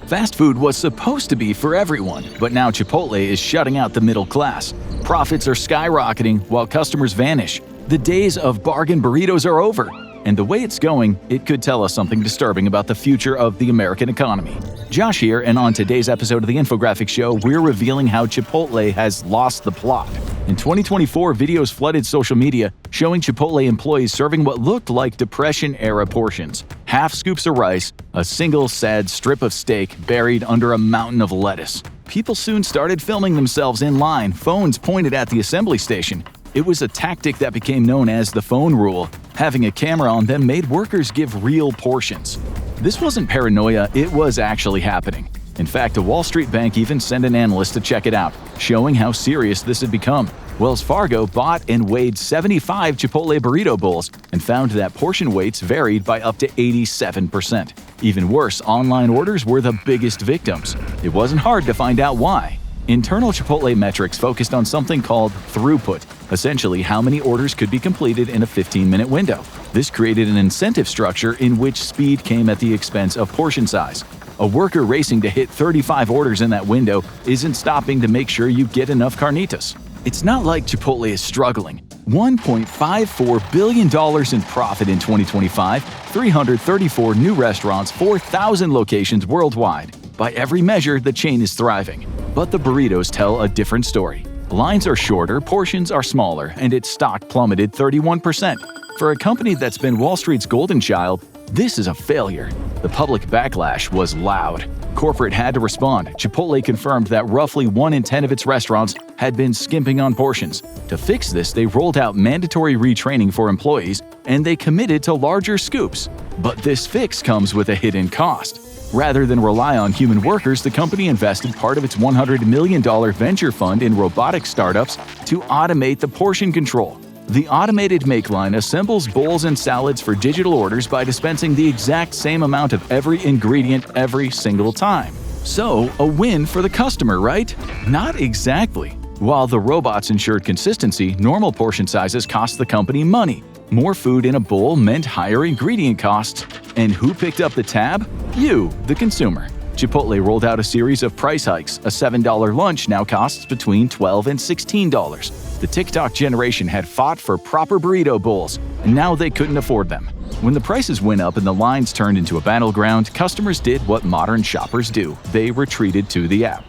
Fast food was supposed to be for everyone, but now Chipotle is shutting out the middle class. Profits are skyrocketing while customers vanish. The days of bargain burritos are over. And the way it's going, it could tell us something disturbing about the future of the American economy. Josh here, and on today's episode of the Infographic Show, we're revealing how Chipotle has lost the plot. In 2024, videos flooded social media showing Chipotle employees serving what looked like Depression-era portions. Half scoops of rice, a single sad strip of steak buried under a mountain of lettuce. People soon started filming themselves in line, phones pointed at the assembly station. It was a tactic that became known as the phone rule. Having a camera on them made workers give real portions. This wasn't paranoia, it was actually happening. In fact, a Wall Street bank even sent an analyst to check it out, showing how serious this had become. Wells Fargo bought and weighed 75 Chipotle burrito bowls and found that portion weights varied by up to 87%. Even worse, online orders were the biggest victims. It wasn't hard to find out why. Internal Chipotle metrics focused on something called throughput, essentially how many orders could be completed in a 15-minute window. This created an incentive structure in which speed came at the expense of portion size. A worker racing to hit 35 orders in that window isn't stopping to make sure you get enough carnitas. It's not like Chipotle is struggling. $1.54 billion in profit in 2025, 334 new restaurants, 4,000 locations worldwide. By every measure, the chain is thriving. But the burritos tell a different story. Lines are shorter, portions are smaller, and its stock plummeted 31%. For a company that's been Wall Street's golden child, this is a failure. The public backlash was loud. Corporate had to respond. Chipotle confirmed that roughly 1 in 10 of its restaurants had been skimping on portions. To fix this, they rolled out mandatory retraining for employees, and they committed to larger scoops. But this fix comes with a hidden cost. Rather than rely on human workers, the company invested part of its $100 million venture fund in robotic startups to automate the portion control. The automated Makeline assembles bowls and salads for digital orders by dispensing the exact same amount of every ingredient every single time. So, a win for the customer, right? Not exactly. While the robots ensured consistency, normal portion sizes cost the company money. More food in a bowl meant higher ingredient costs. And who picked up the tab? You, the consumer. Chipotle rolled out a series of price hikes. A $7 lunch now costs between $12 and $16. The TikTok generation had fought for proper burrito bowls, and now they couldn't afford them. When the prices went up and the lines turned into a battleground, customers did what modern shoppers do. They retreated to the app.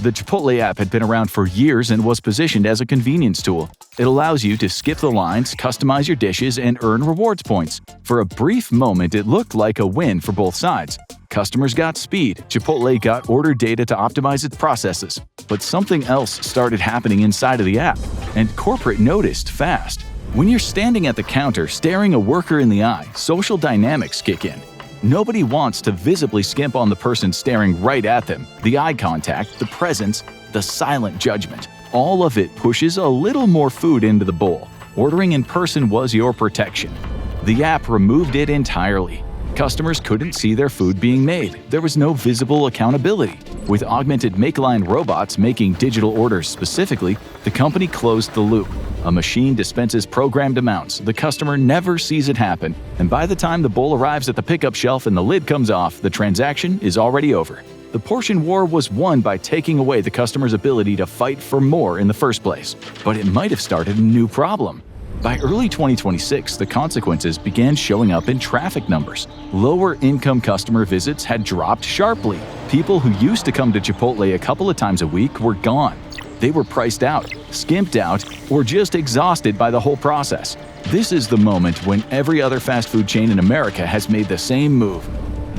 The Chipotle app had been around for years and was positioned as a convenience tool. It allows you to skip the lines, customize your dishes, and earn rewards points. For a brief moment, it looked like a win for both sides. Customers got speed, Chipotle got order data to optimize its processes. But something else started happening inside of the app, and corporate noticed fast. When you're standing at the counter staring a worker in the eye, social dynamics kick in. Nobody wants to visibly skimp on the person staring right at them. The eye contact, the presence, the silent judgment. All of it pushes a little more food into the bowl. Ordering in person was your protection. The app removed it entirely. Customers couldn't see their food being made. There was no visible accountability. With Augmented Makeline robots making digital orders specifically, the company closed the loop. A machine dispenses programmed amounts. The customer never sees it happen, and by the time the bowl arrives at the pickup shelf and the lid comes off, the transaction is already over. The portion war was won by taking away the customer's ability to fight for more in the first place. But it might have started a new problem. By early 2026, the consequences began showing up in traffic numbers. Lower-income customer visits had dropped sharply. People who used to come to Chipotle a couple of times a week were gone. They were priced out, skimped out, or just exhausted by the whole process. This is the moment when every other fast food chain in America has made the same move.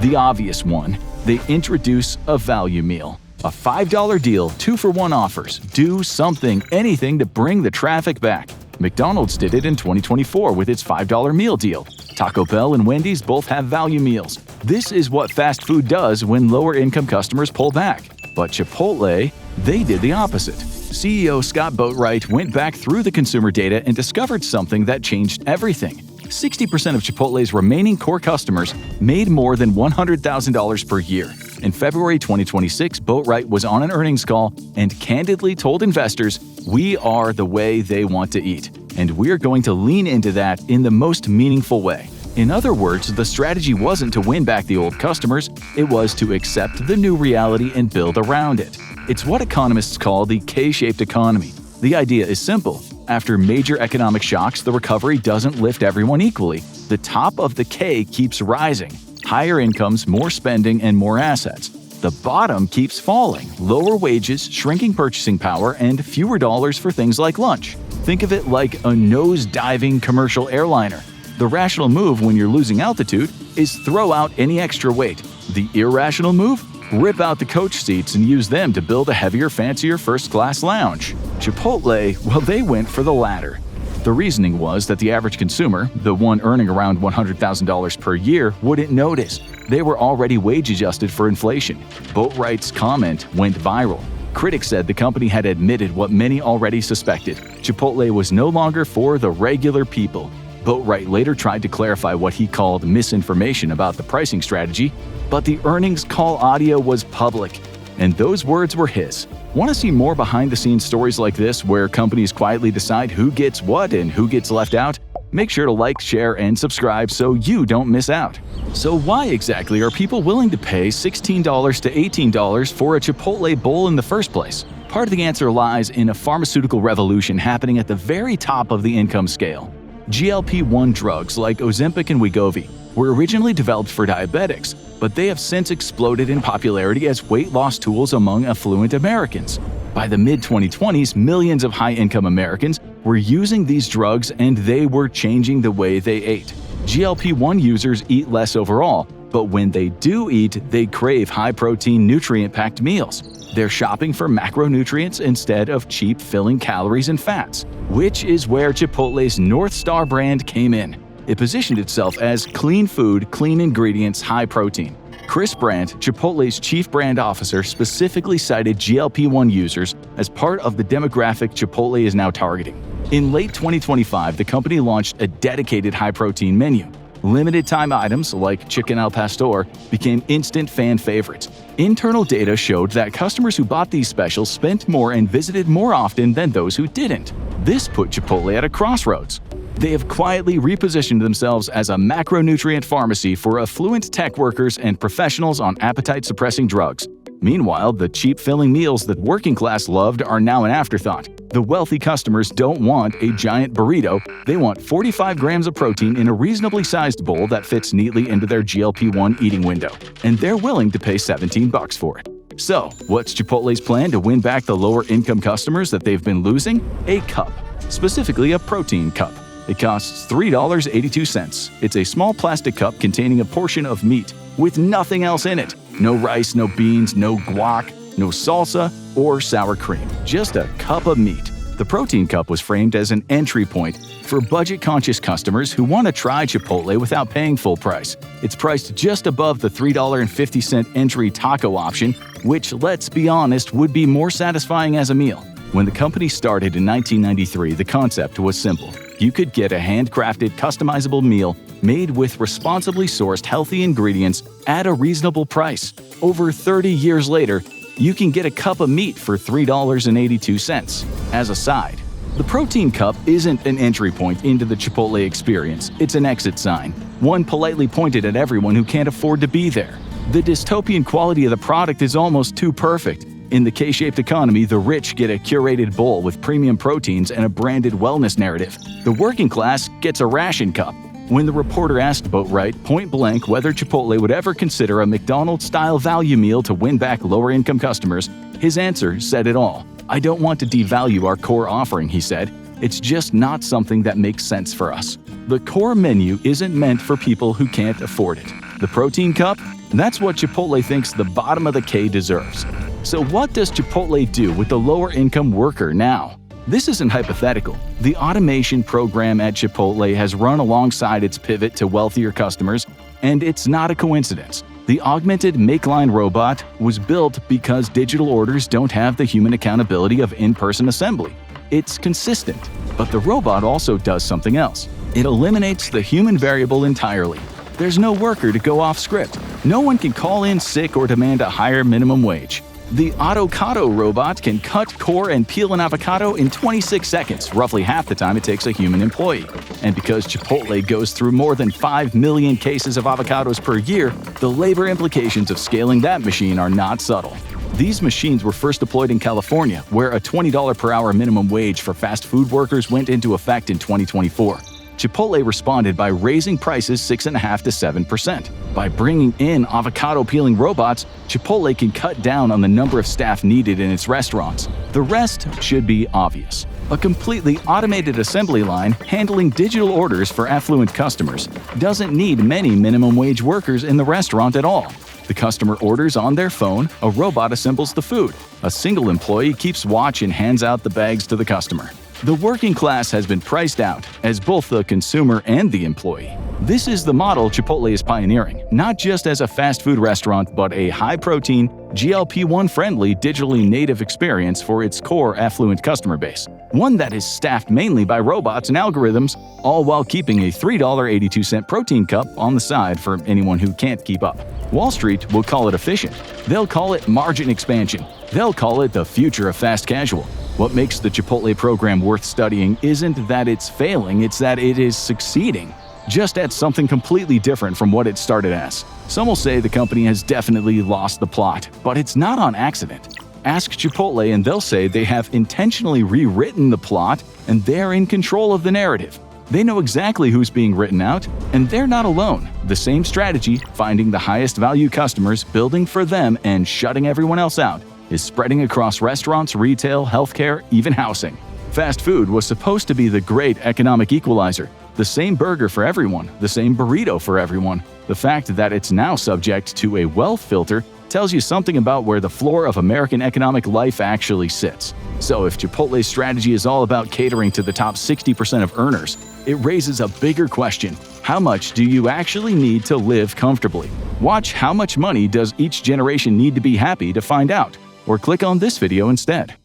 The obvious one, they introduce a value meal. A $5 deal, 2-for-1 offers. Do something, anything to bring the traffic back. McDonald's did it in 2024 with its $5 meal deal. Taco Bell and Wendy's both have value meals. This is what fast food does when lower-income customers pull back. But Chipotle, they did the opposite. CEO Scott Boatwright went back through the consumer data and discovered something that changed everything. 60% of Chipotle's remaining core customers made more than $100,000 per year. In February 2026, Boatwright was on an earnings call and candidly told investors, "We are the way they want to eat, and we're going to lean into that in the most meaningful way." In other words, the strategy wasn't to win back the old customers, it was to accept the new reality and build around it. It's what economists call the K-shaped economy. The idea is simple. After major economic shocks, the recovery doesn't lift everyone equally. The top of the K keeps rising. Higher incomes, more spending, and more assets. The bottom keeps falling. Lower wages, shrinking purchasing power, and fewer dollars for things like lunch. Think of it like a nose-diving commercial airliner. The rational move when you're losing altitude is throw out any extra weight. The irrational move? Rip out the coach seats and use them to build a heavier, fancier first-class lounge. Chipotle, well, they went for the latter. The reasoning was that the average consumer, the one earning around $100,000 per year, wouldn't notice. They were already wage-adjusted for inflation. Boatwright's comment went viral. Critics said the company had admitted what many already suspected. Chipotle was no longer for the regular people. Boatwright later tried to clarify what he called misinformation about the pricing strategy, but the earnings call audio was public, and those words were his. Want to see more behind-the-scenes stories like this where companies quietly decide who gets what and who gets left out? Make sure to like, share, and subscribe so you don't miss out. So why exactly are people willing to pay $16 to $18 for a Chipotle bowl in the first place? Part of the answer lies in a pharmaceutical revolution happening at the very top of the income scale. GLP-1 drugs like Ozempic and Wegovy were originally developed for diabetics, but they have since exploded in popularity as weight loss tools among affluent Americans. By the mid-2020s, millions of high-income Americans were using these drugs and they were changing the way they ate. GLP-1 users eat less overall, but when they do eat, they crave high-protein, nutrient-packed meals. They're shopping for macronutrients instead of cheap filling calories and fats, which is where Chipotle's North Star brand came in. It positioned itself as clean food, clean ingredients, high protein. Chris Brandt, Chipotle's chief brand officer, specifically cited GLP-1 users as part of the demographic Chipotle is now targeting. In late 2025, the company launched a dedicated high-protein menu. Limited-time items like chicken al pastor became instant fan favorites. Internal data showed that customers who bought these specials spent more and visited more often than those who didn't. This put Chipotle at a crossroads. They have quietly repositioned themselves as a macronutrient pharmacy for affluent tech workers and professionals on appetite-suppressing drugs. Meanwhile, the cheap-filling meals that working class loved are now an afterthought. The wealthy customers don't want a giant burrito, they want 45 grams of protein in a reasonably sized bowl that fits neatly into their GLP-1 eating window, and they're willing to pay $17 for it. So, what's Chipotle's plan to win back the lower-income customers that they've been losing? A cup, specifically a protein cup. It costs $3.82. It's a small plastic cup containing a portion of meat with nothing else in it. No rice, no beans, no guac, no salsa or sour cream. Just a cup of meat. The protein cup was framed as an entry point for budget-conscious customers who want to try Chipotle without paying full price. It's priced just above the $3.50 entry taco option, which, let's be honest, would be more satisfying as a meal. When the company started in 1993, the concept was simple. You could get a handcrafted, customizable meal made with responsibly sourced healthy ingredients at a reasonable price. Over 30 years later, you can get a cup of meat for $3.82. As a side, the protein cup isn't an entry point into the Chipotle experience, it's an exit sign, one politely pointed at everyone who can't afford to be there. The dystopian quality of the product is almost too perfect. In the K-shaped economy, the rich get a curated bowl with premium proteins and a branded wellness narrative. The working class gets a ration cup. When the reporter asked Boatwright point-blank whether Chipotle would ever consider a McDonald's-style value meal to win back lower-income customers, his answer said it all. "I don't want to devalue our core offering," he said. "It's just not something that makes sense for us. The core menu isn't meant for people who can't afford it. The protein cup? That's what Chipotle thinks the bottom of the K deserves." So what does Chipotle do with the lower-income worker now? This isn't hypothetical. The automation program at Chipotle has run alongside its pivot to wealthier customers, and it's not a coincidence. The Augmented Makeline robot was built because digital orders don't have the human accountability of in-person assembly. It's consistent, but the robot also does something else. It eliminates the human variable entirely. There's no worker to go off script. No one can call in sick or demand a higher minimum wage. The avocado robot can cut, core, and peel an avocado in 26 seconds, roughly half the time it takes a human employee. And because Chipotle goes through more than 5 million cases of avocados per year, the labor implications of scaling that machine are not subtle. These machines were first deployed in California, where a $20 per hour minimum wage for fast food workers went into effect in 2024. Chipotle responded by raising prices 6.5% to 7%. By bringing in avocado-peeling robots, Chipotle can cut down on the number of staff needed in its restaurants. The rest should be obvious. A completely automated assembly line handling digital orders for affluent customers doesn't need many minimum wage workers in the restaurant at all. The customer orders on their phone, a robot assembles the food. A single employee keeps watch and hands out the bags to the customer. The working class has been priced out as both the consumer and the employee. This is the model Chipotle is pioneering, not just as a fast food restaurant, but a high-protein, GLP-1 friendly, digitally native experience for its core affluent customer base. One that is staffed mainly by robots and algorithms, all while keeping a $3.82 protein cup on the side for anyone who can't keep up. Wall Street will call it efficient. They'll call it margin expansion. They'll call it the future of fast casual. What makes the Chipotle program worth studying isn't that it's failing, it's that it is succeeding, just at something completely different from what it started as. Some will say the company has definitely lost the plot, but it's not on accident. Ask Chipotle and they'll say they have intentionally rewritten the plot and they're in control of the narrative. They know exactly who's being written out, and they're not alone. The same strategy, finding the highest value customers, building for them, and shutting everyone else out, is spreading across restaurants, retail, healthcare, even housing. Fast food was supposed to be the great economic equalizer. The same burger for everyone, the same burrito for everyone. The fact that it's now subject to a wealth filter tells you something about where the floor of American economic life actually sits. So if Chipotle's strategy is all about catering to the top 60% of earners, it raises a bigger question. How much do you actually need to live comfortably? Watch How Much Money Does Each Generation Need to Be Happy to find out, or click on this video instead.